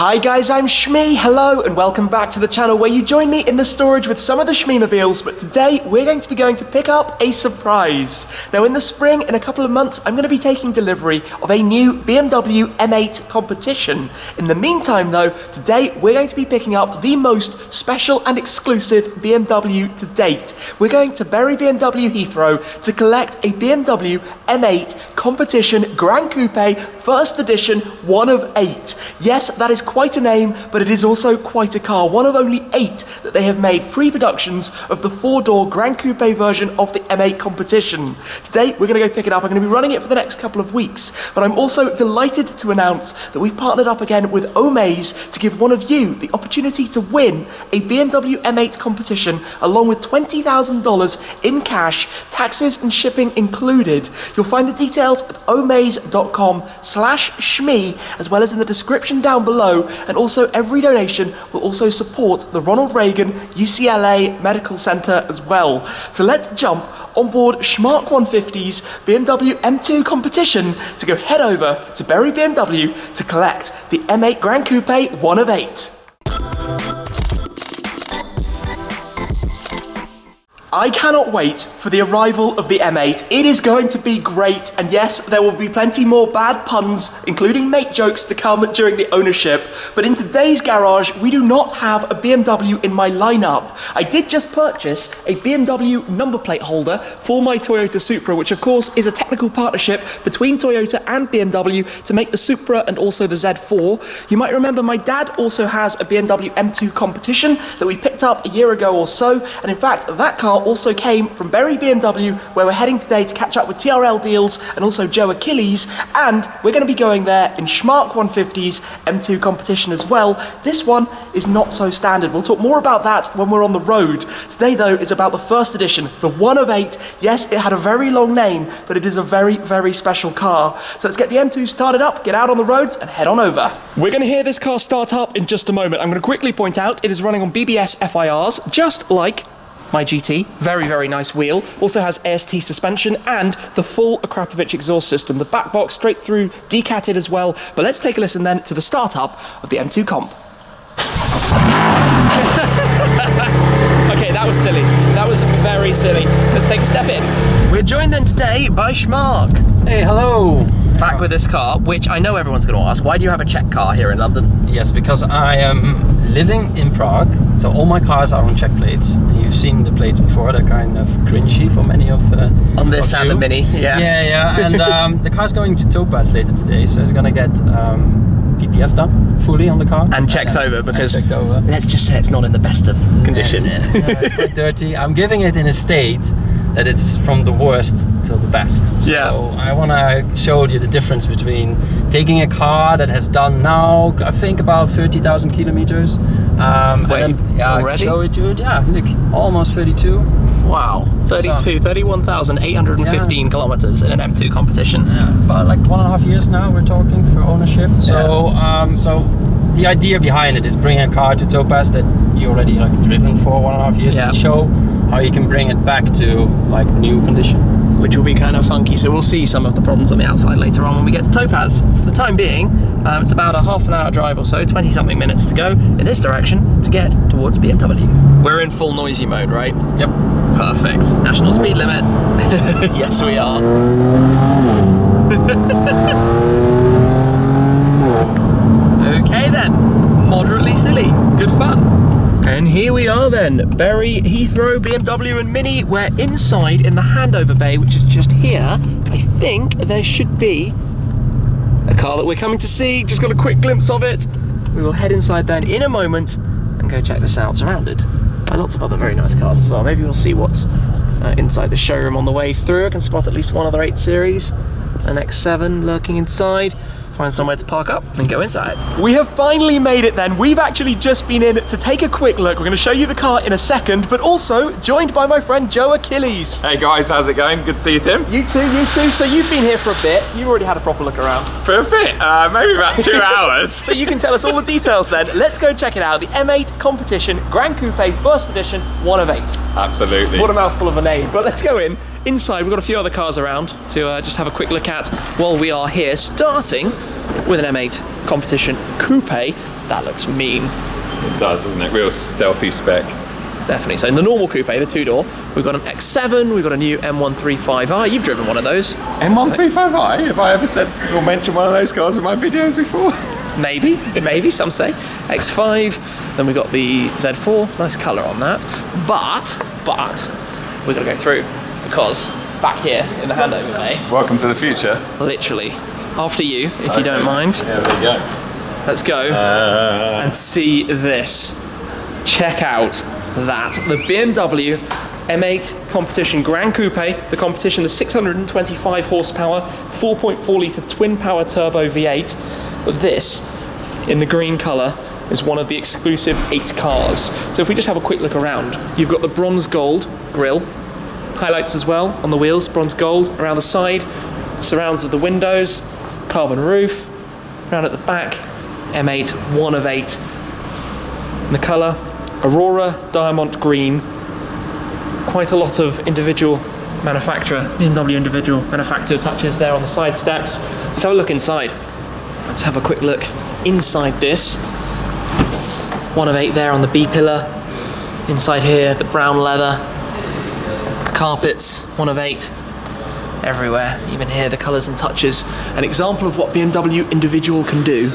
Hi guys, I'm Shmee, hello and welcome back to the channel where you join me in the storage with some of the Shmeemobiles, but today we're going to be going to pick up a surprise. Now in the spring, in a couple of months, I'm going to be taking delivery of a new BMW M8 Competition. In the meantime though, today we're going to be picking up the most special and exclusive BMW to date. We're going to Bury BMW Heathrow to collect a BMW M8 Competition Gran Coupe First Edition 1 of 8. Yes, that is quite a name, but it is also quite a car. One of only 8 that they have made pre-productions of the 4-door Gran Coupe version of the M8 Competition. Today, we're going to go pick it up. I'm going to be running it for the next couple of weeks, but I'm also delighted to announce that we've partnered up again with Omaze to give one of you the opportunity to win a BMW M8 Competition along with $20,000 in cash, taxes and shipping included. You'll find the details at omaze.com/shmee, as well as in the description down below, and also every donation will also support the Ronald Reagan UCLA Medical Center as well. So let's jump on board Schmark 150's BMW M2 Competition to go head over to Bury BMW to collect the M8 Gran Coupe 1 of 8. I cannot wait for the arrival of the M8. It is going to be great, and yes, there will be plenty more bad puns, including mate jokes, to come during the ownership. But in today's garage, we do not have a BMW in my lineup. I did just purchase a BMW number plate holder for my Toyota Supra, which of course is a technical partnership between Toyota and BMW to make the Supra and also the Z4. You might remember my dad also has a BMW M2 Competition that we picked up a year ago or so, and in fact, that car also came from Bury BMW, where we're heading today to catch up with TRL Deals and also Joe Achilles, and we're going to be going there in Schmark 150's M2 Competition as well. This one is not so standard. We'll talk more about that when we're on the road. Today though is about the first edition, the 1 of 8. Yes, it had a very long name, but it is a very, very special car. So let's get the M2 started up, get out on the roads and head on over. We're going to hear this car start up in just a moment. I'm going to quickly point out it is running on BBS FIRs, just like my GT. Very, very nice wheel. Also has AST suspension and the full Akrapovic exhaust system. The back box straight through decatted as well. But let's take a listen then to the startup of the M2 Comp. Okay, that was silly. That was very silly. Let's take a step in. We're joined then today by Schmark. Hey, hello. Back with this car, which I know everyone's going to ask, why do you have a Czech car here in London? Yes, because I am living in Prague, so all my cars are on Czech plates. You've seen the plates before, they're kind of cringy for many of on this and the Mini, yeah. Yeah, and the car's going to Topaz later today, so it's going to get PPF done fully on the car. And checked over, because let's just say it's not in the best of condition. Yeah, it's quite dirty. I'm giving it in a state that it's from the worst to the best. So yeah. I want to show you the difference between taking a car that has done now, I think about 30,000 kilometers. Wait, yeah, I can show it to you. Yeah, look, almost 32. Wow, 31,815 kilometers in an M2 Competition. Yeah, about like 1.5 years now we're talking for ownership. So, so the idea behind it is bringing a car to Topaz that you already like driven for 1.5 years and show how you can bring it back to like new condition. Which will be kind of funky, so we'll see some of the problems on the outside later on when we get to Topaz. For the time being, it's about a half-an-hour drive or so, 20-something minutes to go in this direction to get towards BMW. We're in full noisy mode, right? Yep. Perfect. National speed limit. Yes, we are. Okay then, moderately silly, good fun. And here we are then, Bury, Heathrow, BMW and Mini. We're inside in the handover bay, which is just here. I think there should be a car that we're coming to see. Just got a quick glimpse of it. We will head inside then in a moment and go check this out, surrounded by lots of other very nice cars as well. Maybe we'll see what's inside the showroom on the way through. I can spot at least one other 8 Series, an X7 lurking inside. Find somewhere to park up and go inside. We have finally made it then. We've actually just been in to take a quick look. We're going to show you the car in a second, but also joined by my friend Joe Achilles. Hey guys, how's it going? Good to see you, Tim. You too, you too. So you've been here for a bit. You've already had a proper look around. For a bit, maybe about 2 hours. So you can tell us all the details then. Let's go check it out. The M8 Competition Gran Coupe First Edition 1 of 8. Absolutely. What a mouthful of a name. But let's go in. Inside, we've got a few other cars around to just have a quick look at while we are here, starting with an M8 Competition Coupe. that looks mean. It does, doesn't it? Real stealthy spec. Definitely. So in the normal coupe, the two-door, we've got an X7, we've got a new M135i. You've driven one of those. M135i? Have I ever said or mentioned one of those cars in my videos before? Maybe, some say. X5, then we've got the Z4, nice colour on that. But, we're going to go through, because back here in the handover bay... Welcome to the future. Literally. After you, if you don't mind. Yeah, there you go. Let's go and see this. Check out that. The BMW M8 Competition Gran Coupe. The competition, the 625 horsepower, 4.4 litre twin power turbo V8. But this, in the green colour, is one of the exclusive 8 cars. So if we just have a quick look around, you've got the bronze gold grille, highlights as well on the wheels, bronze gold around the side, surrounds of the windows, carbon roof, around at the back, M8, 1 of 8. And the colour, Aurora Diamond Green. Quite a lot of individual manufacturer, BMW Individual Manufaktur touches there on the side steps. Let's have a look inside. Let's have a quick look inside this. 1 of 8 there on the B pillar. Inside here, the brown leather. The carpets, 1 of 8. Everywhere, even here, the colours and touches. An example of what BMW Individual can do.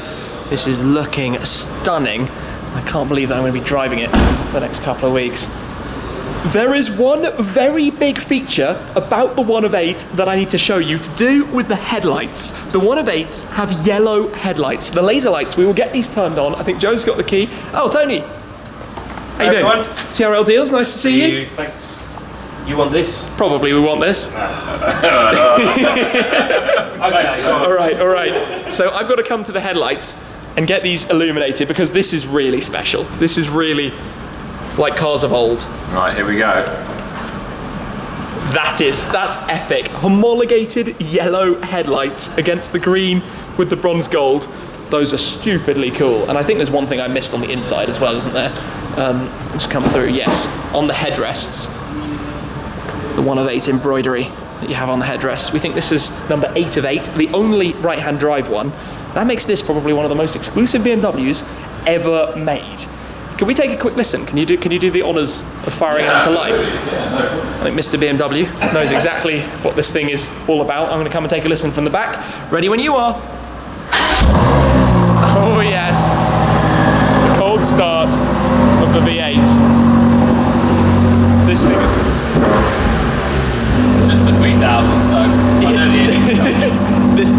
This is looking stunning. I can't believe that I'm going to be driving it the next couple of weeks. There is one very big feature about the 1 of 8 that I need to show you to do with the headlights. The 1 of 8s have yellow headlights. The laser lights, we will get these turned on. I think Joe's got the key. Oh, Tony. How you doing? TRL Deals, nice to see you. Thanks. You want this? Probably we want this. All right. So I've got to come to the headlights and get these illuminated because this is really special. This is really like cars of old. Right, here we go. That's epic. Homologated yellow headlights against the green with the bronze gold. Those are stupidly cool. And I think there's one thing I missed on the inside as well, isn't there? Just come through, yes. On the headrests. The 1 of 8 embroidery that you have on the headrests. We think this is number 8 of 8, the only right-hand drive one. That makes this probably one of the most exclusive BMWs ever made. Can we take a quick listen? Can you do the honours of firing it into life? I think Mr. BMW knows exactly what this thing is all about. I'm going to come and take a listen from the back. Ready when you are. Oh yes, the cold start of the V8. This thing is Just a 3000, so I know the engine's coming. this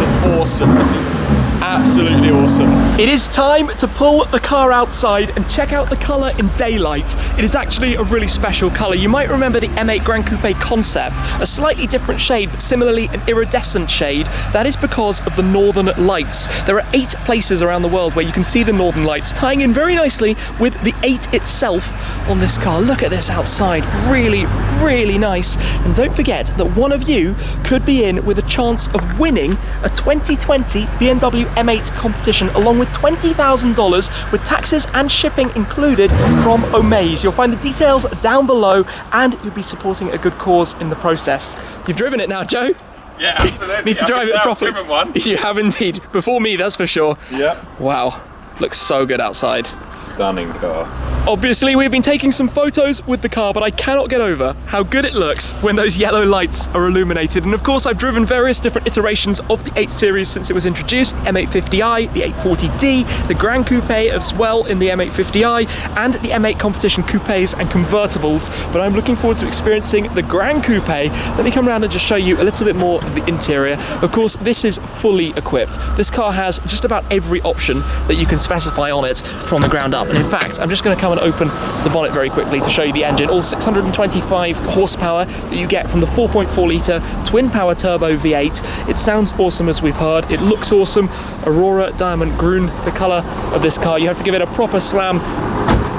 is awesome. This is absolutely awesome. It is time to pull the car outside and check out the colour in daylight. It is actually a really special colour. You might remember the M8 Gran Coupe concept, a slightly different shade, but similarly an iridescent shade. That is because of the northern lights. There are 8 places around the world where you can see the northern lights, tying in very nicely with the 8 itself on this car. Look at this outside, really, really nice. And don't forget that one of you could be in with a chance of winning a 2020 BMW M8 competition along with $20,000 with taxes and shipping included from Omaze. You'll find the details down below and you'll be supporting a good cause in the process. You've driven it now, Joe? Yeah, absolutely. Need to drive it properly. I've driven one. You have indeed. Before me, that's for sure. Yep. Wow. Looks so good outside. Stunning car. Obviously, we've been taking some photos with the car, but I cannot get over how good it looks when those yellow lights are illuminated. And of course, I've driven various different iterations of the 8 Series since it was introduced. M850i, the 840D, the Gran Coupe as well in the M850i, and the M8 Competition Coupes and Convertibles. But I'm looking forward to experiencing the Gran Coupe. Let me come around and just show you a little bit more of the interior. Of course, this is fully equipped. This car has just about every option that you can specify on it from the ground up. And in fact, I'm just going to come and open the bonnet very quickly to show you the engine. All 625 horsepower that you get from the 4.4 litre twin power turbo V8. It sounds awesome as we've heard. It looks awesome. Aurora Diamond Gruen, the colour of this car. You have to give it a proper slam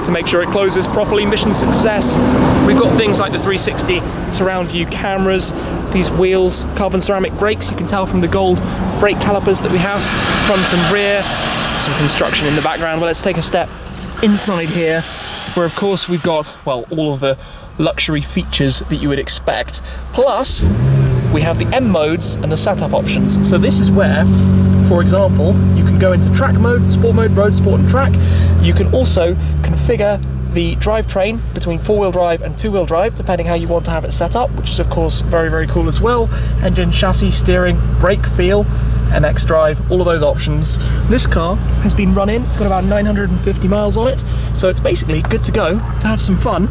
to make sure it closes properly. Mission success. We've got things like the 360 surround view cameras, these wheels, carbon ceramic brakes. You can tell from the gold brake calipers that we have, front and rear. Some construction in the background. Well, let's take a step inside here, where of course we've got, well, all of the luxury features that you would expect. Plus, we have the M modes and the setup options. So this is where For example, you can go into track mode, sport mode, road, sport and track. You can also configure the drivetrain between 4-wheel drive and 2-wheel drive, depending how you want to have it set up, which is of course very, very cool as well. Engine, chassis, steering, brake feel, MX drive, all of those options. This car has been run in, it's got about 950 miles on it, so it's basically good to go, to have some fun,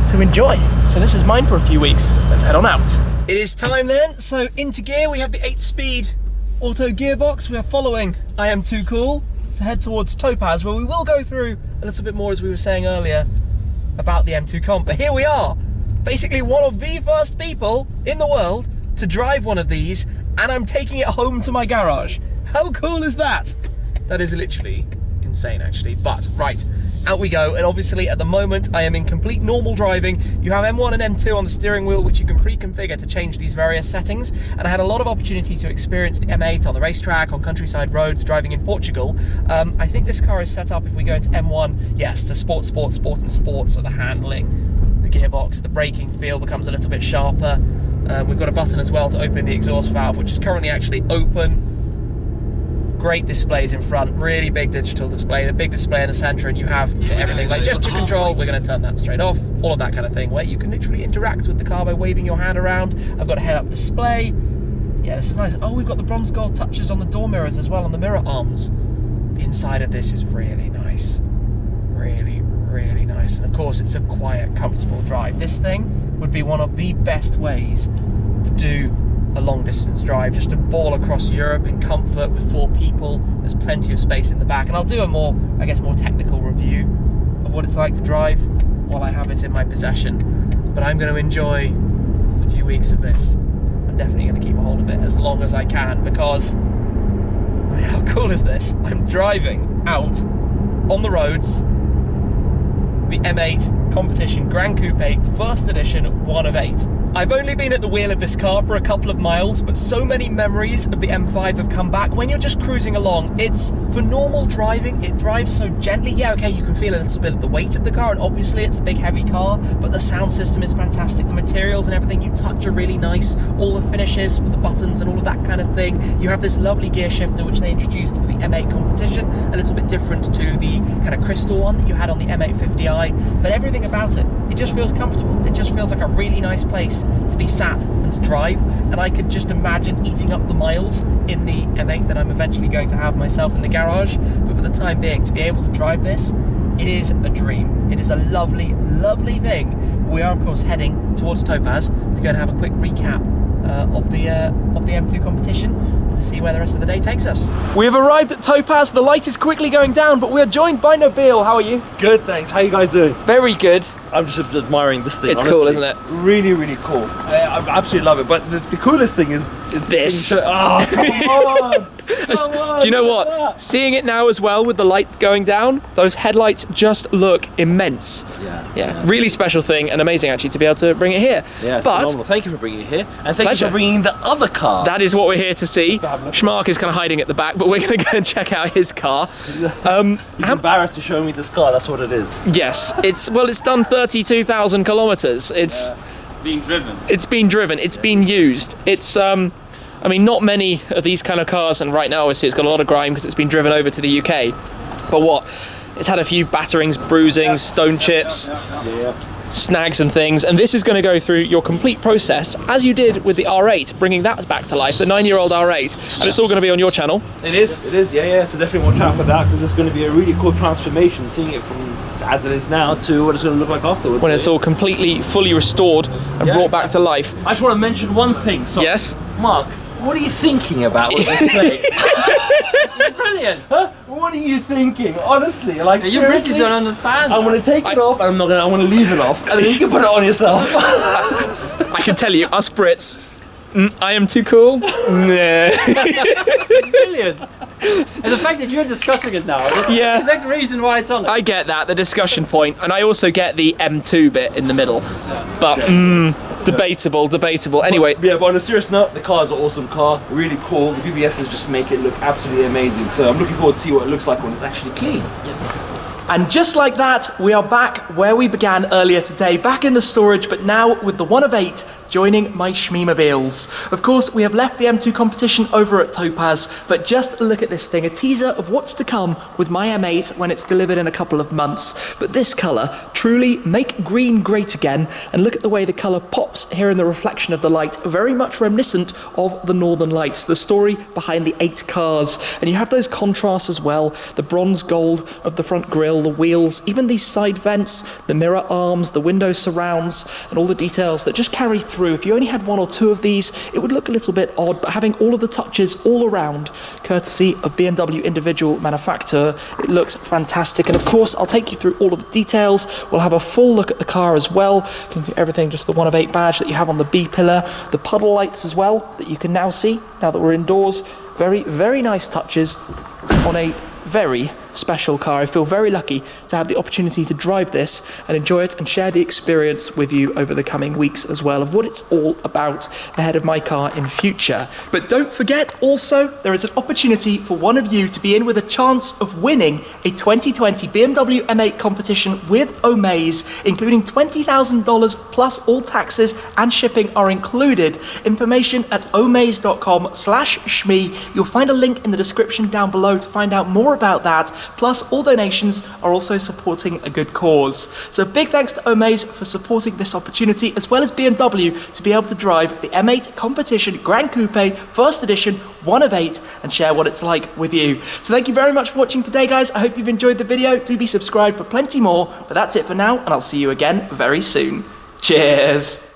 to enjoy. So this is mine for a few weeks. Let's head on out. It is time then, so into gear we have the 8-speed auto gearbox. We are following I Am Too Cool to head towards Topaz, where we will go through a little bit more, as we were saying earlier, about the M2 Comp. But here we are, basically one of the first people in the world to drive one of these, and I'm taking it home to my garage. How cool is that? That is literally insane, actually. But right, out we go. And obviously at the moment I am in complete normal driving. You have M1 and M2 on the steering wheel, which you can pre-configure to change these various settings. And I had a lot of opportunity to experience the M8 on the racetrack, on countryside roads, driving in Portugal. I think this car is set up, if we go into M1, yes, to sport, sport, sport and sport. So the handling, the gearbox, the braking feel becomes a little bit sharper. We've got a button as well to open the exhaust valve, which is currently actually open. Great displays in front, really big digital display, the big display in the center, and you have everything like gesture control. We're going to turn that straight off, all of that kind of thing, where you can literally interact with the car by waving your hand around. I've got a head-up display. Yeah, this is nice. Oh, we've got the bronze gold touches on the door mirrors as well, on the mirror arms. The inside of this is really nice. Really, really nice. And of course, it's a quiet, comfortable drive. This thing would be one of the best ways to do a long distance drive, just to ball across Europe in comfort with 4 people. There's plenty of space in the back, and I'll do a more, I guess, more technical review of what it's like to drive while I have it in my possession. But I'm going to enjoy a few weeks of this. I'm definitely going to keep a hold of it as long as I can, because how cool is this? I'm driving out on the roads the M8 Competition Gran Coupe First Edition 1 of 8. I've only been at the wheel of this car for a couple of miles, but so many memories of the M5 have come back. When you're just cruising along, it's, for normal driving, it drives so gently. Yeah, okay, you can feel a little bit of the weight of the car, and obviously it's a big heavy car, but the sound system is fantastic. The materials and everything you touch are really nice. All the finishes with the buttons and all of that kind of thing. You have this lovely gear shifter, which they introduced with the M8 Competition, a little bit different to the kind of crystal one that you had on the M850i, but everything about it, it just feels comfortable. It just feels like a really nice place to be sat and to drive, and I could just imagine eating up the miles in the M8 that I'm eventually going to have myself in the garage. But for the time being, to be able to drive this, it is a dream. It is a lovely, lovely thing. We are of course heading towards Topaz to go and have a quick recap of the M2 competition, and to see where the rest of the day takes us. We have arrived at Topaz. The light is quickly going down, but we are joined by Nabil. How are you? Good, thanks. How you guys doing? Very good. I'm just admiring this thing. It's honestly. cool, isn't it? Really, really cool. I absolutely love it. But the coolest thing is this. Oh, come on! Come on! Do you know what? That. Seeing it now as well with the light going down, those headlights just look immense. Yeah. Really special thing, and amazing actually to be able to bring it here. Yeah, it's but phenomenal. Thank you for bringing it here, and thank pleasure. you for bringing the other car. That is what we're here to see. Schmark is kind of hiding at the back, but we're going to go and check out his car. He's embarrassed to show me this car. That's what it is. Yes, it's done 32,000 kilometers. It's being driven. It's been driven. It's been used. It's I mean, not many of these kind of cars, and right now obviously it's got a lot of grime because it's been driven over to the UK. But what? It's had a few batterings, bruisings, stone chips, snags and things, and this is going to go through your complete process as you did with the R8, bringing that back to life, the 9-year-old R8, and it's all going to be on your channel. It is, yeah, so definitely watch out for that, because it's going to be a really cool transformation, seeing it from as it is now to what it's going to look like afterwards. When it's all completely, fully restored and brought back to life. I just want to mention one thing. So, yes? Mark, what are you thinking about with this plate? It's brilliant, huh? What are you thinking? Honestly, like you really don't understand. I'm going to take it off, and I'm going to leave it off, and then you can put it on yourself. I can tell you, us Brits, I am too cool. Nah. It's brilliant. And the fact that you're discussing it now, that's the exact reason why it's on it. I get that, the discussion point, and I also get the M2 bit in the middle. But debatable. Anyway. But on a serious note, the car is an awesome car, really cool. The BBSs just make it look absolutely amazing. So I'm looking forward to see what it looks like when it's actually clean. Yes. And just like that, we are back where we began earlier today, back in the storage, but now with the 1 of 8 joining my Shmeemobiles. Of course, we have left the M2 competition over at Topaz, but just look at this thing, a teaser of what's to come with my M8 when it's delivered in a couple of months. But this colour, truly make green great again, and look at the way the colour pops here in the reflection of the light, very much reminiscent of the Northern Lights, the story behind the 8 cars. And you have those contrasts as well, the bronze gold of the front grille, the wheels, even these side vents, the mirror arms, the window surrounds, and all the details that just carry through. If you only had 1 or 2 of these, it would look a little bit odd, but having all of the touches all around, courtesy of BMW Individual Manufaktur, it looks fantastic. And of course, I'll take you through all of the details. We'll have a full look at the car as well, everything, just the 1 of 8 badge that you have on the B pillar, the puddle lights as well that you can now see now that we're indoors. Very, very nice touches on a very special car. I feel very lucky to have the opportunity to drive this and enjoy it and share the experience with you over the coming weeks as well of what it's all about ahead of my car in future. But don't forget also, there is an opportunity for one of you to be in with a chance of winning a 2020 BMW M8 competition with Omaze, including $20,000 plus all taxes and shipping are included. Information at omaze.com/shmee. You'll find a link in the description down below to find out more about that. Plus, all donations are also supporting a good cause. So big thanks to Omaze for supporting this opportunity, as well as BMW to be able to drive the M8 Competition Gran Coupe First Edition 1 of 8 and share what it's like with you. So thank you very much for watching today, guys. I hope you've enjoyed the video. Do be subscribed for plenty more, but that's it for now, and I'll see you again very soon. Cheers.